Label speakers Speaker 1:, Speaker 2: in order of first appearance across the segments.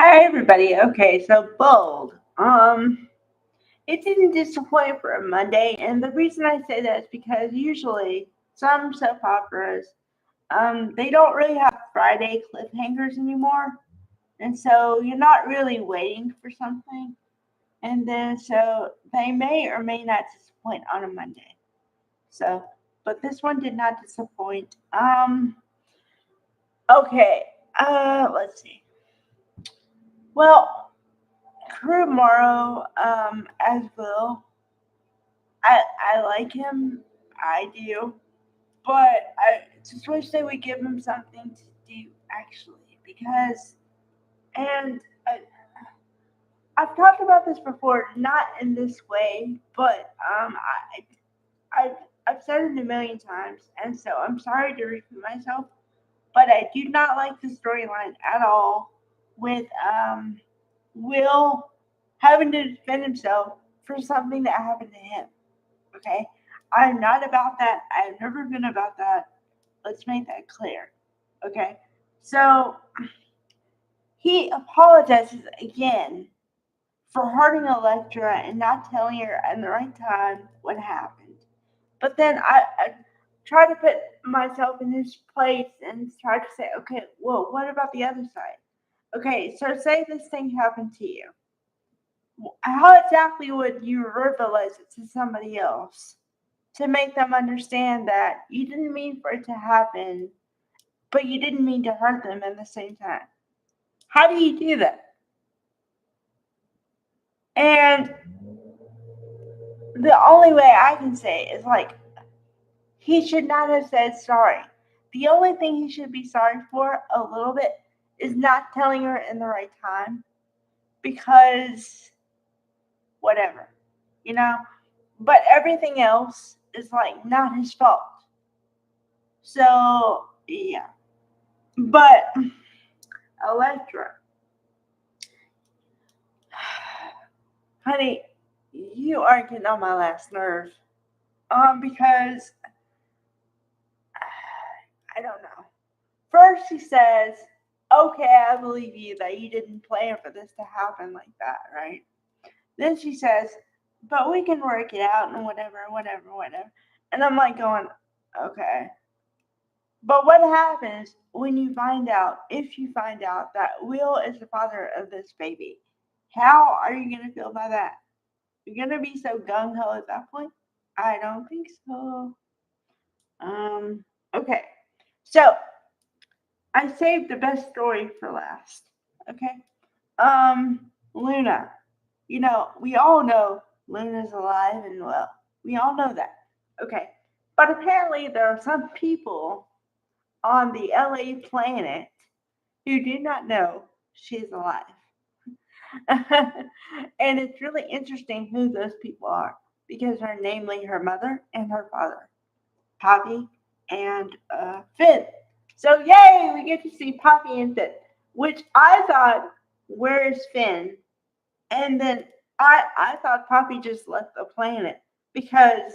Speaker 1: Hi everybody. Okay, so bold. It didn't disappoint for a Monday, and the reason I say that is because usually some soap operas, they don't really have Friday cliffhangers anymore, and so you're not really waiting for something, and then so they may or may not disappoint on a Monday. So, but this one did not disappoint. Okay. Let's see. Well, Crew Morrow, as Will. I like him. I do. But I just wish they would give him something to do, actually. Because, and I've talked about this before, not in this way, but I've, I've said it a million times, and so I'm sorry to repeat myself, but I do not like the storyline at all with Will having to defend himself for something that happened to him. Okay? I'm not about that. I've never been about that. Let's make that clear. Okay? So he apologizes again for hurting Electra and not telling her in the right time what happened. But then I try to put myself in his place and try to say, okay, well, what about the other side? Okay, so say this thing happened to you. How exactly would you verbalize it to somebody else to make them understand that you didn't mean for it to happen, but you didn't mean to hurt them at the same time? How do you do that? And the only way I can say is like, he should not have said sorry. The only thing he should be sorry for a little bit is not telling her in the right time because whatever, you know? But everything else is like not his fault. So, yeah. But Electra, honey, you are getting on my last nerve. Because I don't know. First, she says, "Okay, I believe you that you didn't plan for this to happen like that, right?" Then she says, "But we can work it out and whatever, whatever, whatever." And I'm like going, "Okay." But what happens when you find out, if you find out that Will is the father of this baby? How are you going to feel about that? You're going to be so gung ho at that point? I don't think so. Okay. So I saved the best story for last. Okay. Luna. You know, we all know Luna's alive and well. We all know that. Okay. But apparently there are some people on the LA planet who do not know she's alive. And it's really interesting who those people are because they're namely her mother and her father, Poppy and Finn. So yay, we get to see Poppy and Finn, which I thought, where's Finn? And then I thought Poppy just left the planet because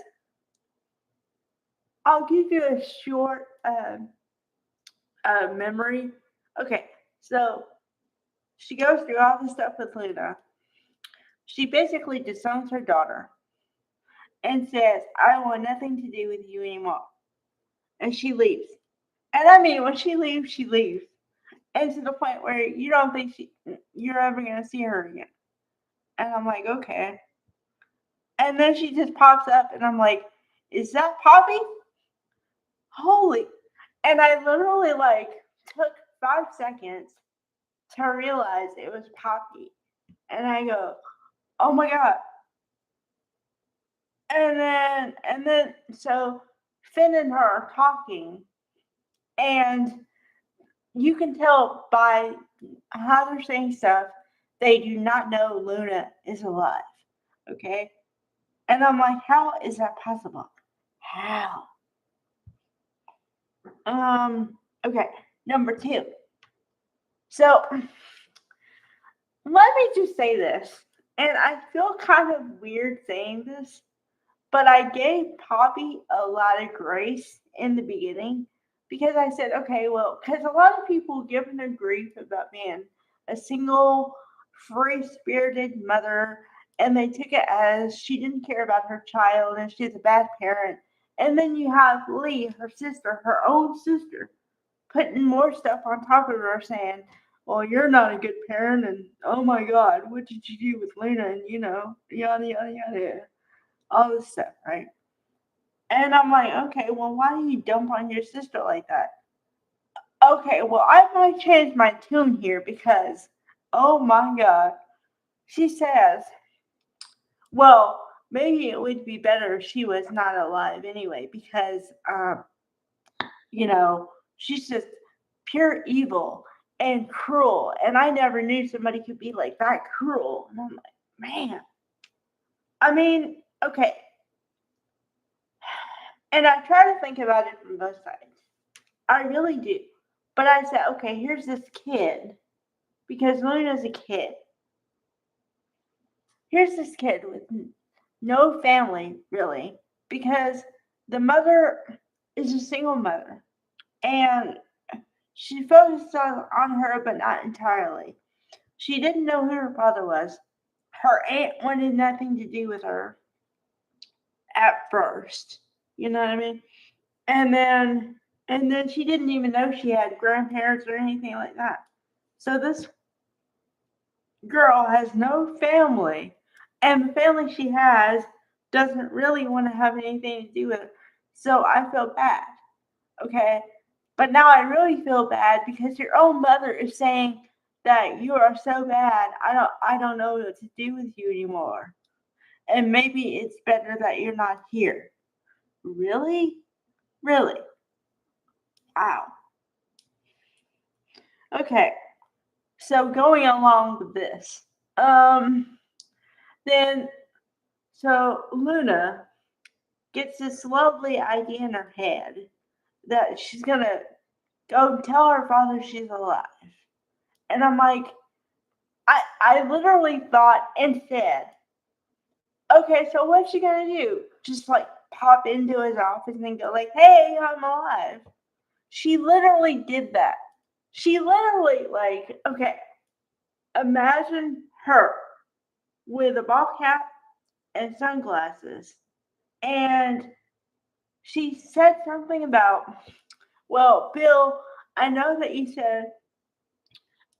Speaker 1: I'll give you a short memory. Okay, so she goes through all this stuff with Luna. She basically disowns her daughter and says, "I want nothing to do with you anymore." And she leaves. And I mean, when she leaves, she leaves. And to the point where you don't think you're ever going to see her again. And I'm like, okay. And then she just pops up, and I'm like, is that Poppy? Holy. And I literally like took 5 seconds to realize it was Poppy. And I go, oh my God. And then so Finn and her are talking, and you can tell by how they're saying stuff, they do not know Luna is alive. Okay? And I'm like, how is that possible? How? Okay, number two. So let me just say this, and I feel kind of weird saying this, but I gave Poppy a lot of grace in the beginning because I said, okay, well, because a lot of people giving her grief about, man, a single free spirited mother, and they took it as she didn't care about her child and she's a bad parent. And then you have Lee, her sister, her own sister, putting more stuff on top of her saying, well, you're not a good parent, and oh my God, what did you do with Luna? And yada, yada, yada. All this stuff, right? And I'm like, okay, well, why do you dump on your sister like that? Okay, well, I might change my tune here because, oh my God, she says, well, maybe it would be better if she was not alive anyway because, you know, she's just pure evil and cruel. And I never knew somebody could be like that cruel. And I'm like, man. I mean, okay. And I try to think about it from both sides. I really do. But I said, okay, here's this kid, because Luna's a kid. Here's this kid with no family, really, because the mother is a single mother. And she focused on her, but not entirely. She didn't know who her father was. Her aunt wanted nothing to do with her at first. You know what I mean? And then she didn't even know she had grandparents or anything like that. So this girl has no family, and the family she has doesn't really want to have anything to do with her. So I feel bad. Okay? But now I really feel bad because your own mother is saying that you are so bad. I don't know what to do with you anymore. And maybe it's better that you're not here. Really? Really? Wow. Okay. So going along with this. Then so Luna gets this lovely idea in her head that she's gonna go tell her father she's alive. And I'm like, I literally thought and said, okay, so what's she gonna do? Just like pop into his office and go like, hey, I'm alive. She literally did that. She literally like, okay, imagine her with a ball cap and sunglasses. And she said something about, well, Bill, I know that you said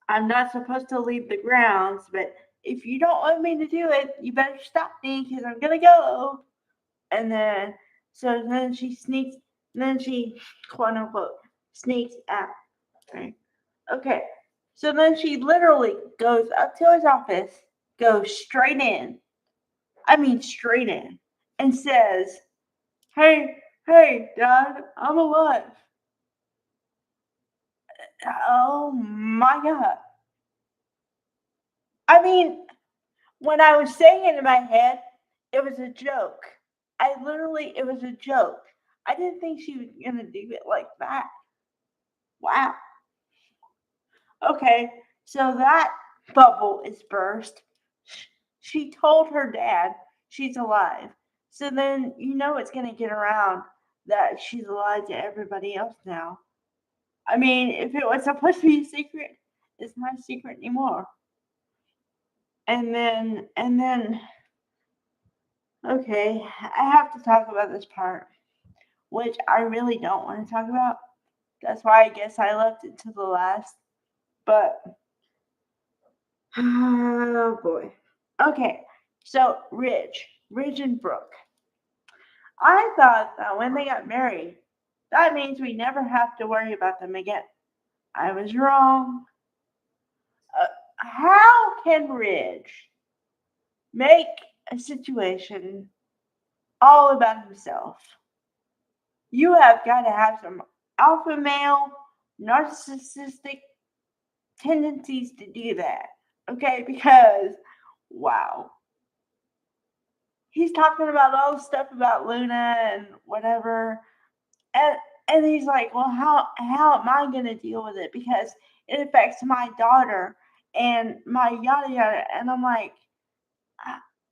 Speaker 1: I'm not supposed to leave the grounds, but if you don't want me to do it, you better stop me because I'm gonna go. And then, so then she sneaks, then she, quote unquote, sneaks out. Right? Okay. So then she literally goes up to his office, goes straight in. I mean, straight in, and says, hey, hey, Dad, I'm alive. Oh my God. I mean, when I was saying it in my head, it was a joke. It was a joke. I didn't think she was going to do it like that. Wow. Okay, so that bubble is burst. She told her dad she's alive. So then it's going to get around that she's alive to everybody else now. I mean, if it was supposed to be a secret, it's not a secret anymore. And then, okay, I have to talk about this part, which I really don't want to talk about. That's why I guess I left it to the last. But, oh boy. Okay, so Ridge and Brooke. I thought that when they got married, that means we never have to worry about them again. I was wrong. How can Ridge make a situation all about himself? You have got to have some alpha male narcissistic tendencies to do that. Okay? Because, wow. He's talking about all the stuff about Luna and whatever. And and he's like, well, how am I gonna deal with it? Because it affects my daughter and my yada yada. And I'm like,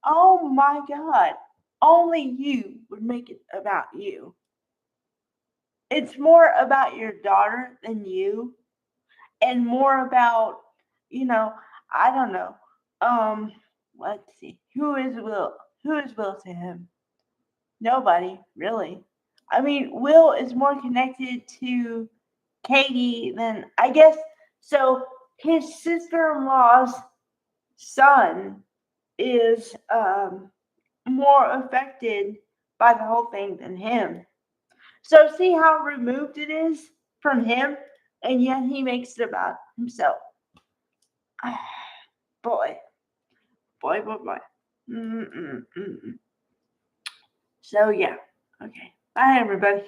Speaker 1: oh my God, only you would make it about you. It's more about your daughter than you, and more about you know, I don't know. Um, let's see. Who is Will? Who is Will to him? Nobody, really. I mean, Will is more connected to Katie than I guess. So his sister-in-law's son is more affected by the whole thing than him. So see how removed it is from him, and yet he makes it about himself. Boy, boy. Mm-mm-mm. So yeah, okay. Bye, everybody.